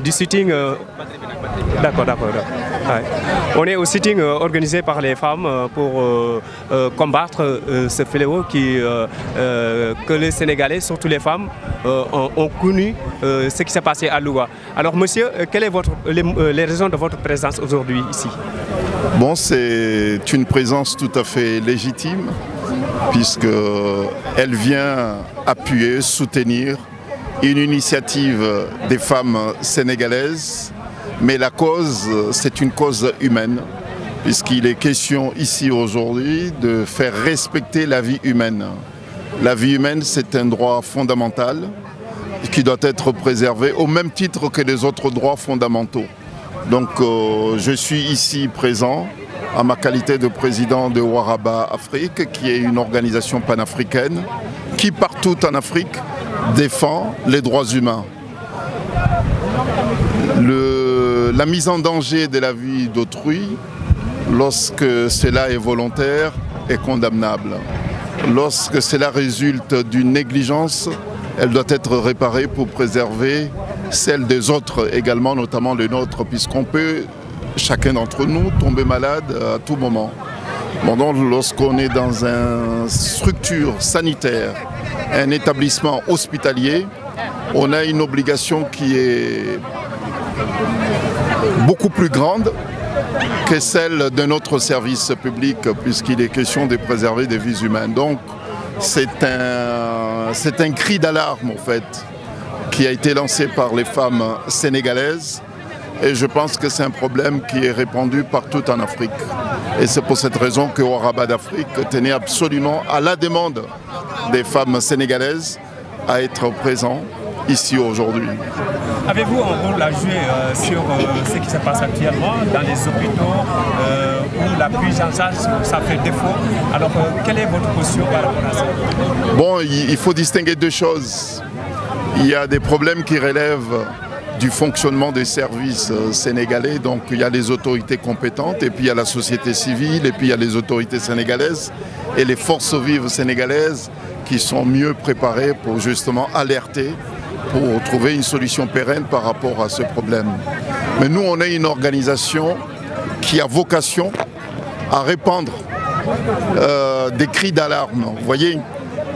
du sitting. D'accord. Ouais. On est au sitting organisé par les femmes pour combattre ce fléau que les Sénégalais, surtout les femmes, ont connu ce qui s'est passé à Louga. Alors monsieur, quelles sont les raisons de votre présence aujourd'hui ici? Bon, c'est une présence tout à fait légitime puisqu'elle vient appuyer, soutenir une initiative des femmes sénégalaises. Mais la cause, c'est une cause humaine, puisqu'il est question ici aujourd'hui de faire respecter la vie humaine. La vie humaine, c'est un droit fondamental qui doit être préservé au même titre que les autres droits fondamentaux. Donc je suis ici présent en ma qualité de président de Waraba Afrique, qui est une organisation panafricaine qui partout en Afrique défend les droits humains. La mise en danger de la vie d'autrui, lorsque cela est volontaire, est condamnable. Lorsque cela résulte d'une négligence, elle doit être réparée pour préserver celle des autres également, notamment les nôtres, puisqu'on peut, chacun d'entre nous, tomber malade à tout moment. Bon, donc, lorsqu'on est dans une structure sanitaire, un établissement hospitalier, on a une obligation qui est beaucoup plus grande que celle de notre service public, puisqu'il est question de préserver des vies humaines. Donc c'est un cri d'alarme en fait qui a été lancé par les femmes sénégalaises, et je pense que c'est un problème qui est répandu partout en Afrique. Et c'est pour cette raison que Waraba d'Afrique tenait absolument, à la demande des femmes sénégalaises, à être présent ici aujourd'hui. Avez-vous un rôle à jouer sur ce qui se passe actuellement dans les hôpitaux où la prise en charge, ça fait défaut? Alors, quelle est votre position par rapport à ça? Bon, il faut distinguer deux choses. Il y a des problèmes qui relèvent du fonctionnement des services sénégalais, donc il y a les autorités compétentes, et puis il y a la société civile, et puis il y a les autorités sénégalaises et les forces vives sénégalaises qui sont mieux préparées pour justement alerter, pour trouver une solution pérenne par rapport à ce problème. Mais nous, on est une organisation qui a vocation à répandre des cris d'alarme. Vous voyez?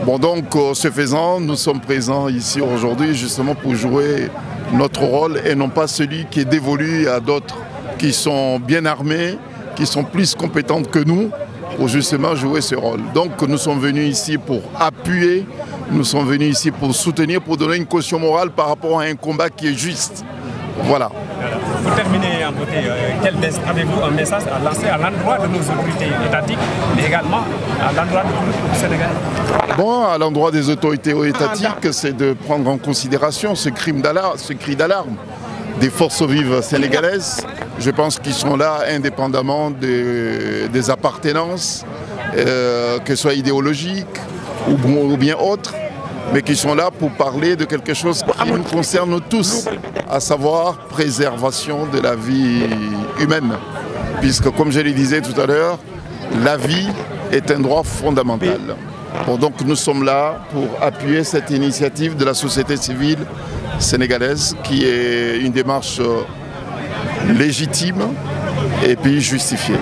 Bon, donc, ce faisant, nous sommes présents ici aujourd'hui justement pour jouer notre rôle et non pas celui qui est dévolu à d'autres qui sont bien armés, qui sont plus compétentes que nous pour justement jouer ce rôle. Donc, nous sommes venus ici pour appuyer. Nous sommes venus ici pour soutenir, pour donner une caution morale par rapport à un combat qui est juste. Voilà. Pour terminer en beauté, avez-vous un message à lancer à l'endroit de nos autorités étatiques, mais également à l'endroit du Sénégal? Bon, à l'endroit des autorités étatiques, c'est de prendre en considération ce cri d'alarme des forces vives sénégalaises. Je pense qu'ils sont là indépendamment des appartenances, que ce soit idéologiques ou bien autres, mais qui sont là pour parler de quelque chose qui nous concerne tous, à savoir préservation de la vie humaine. Puisque, comme je le disais tout à l'heure, la vie est un droit fondamental. Bon, donc nous sommes là pour appuyer cette initiative de la société civile sénégalaise, qui est une démarche légitime et puis justifiée.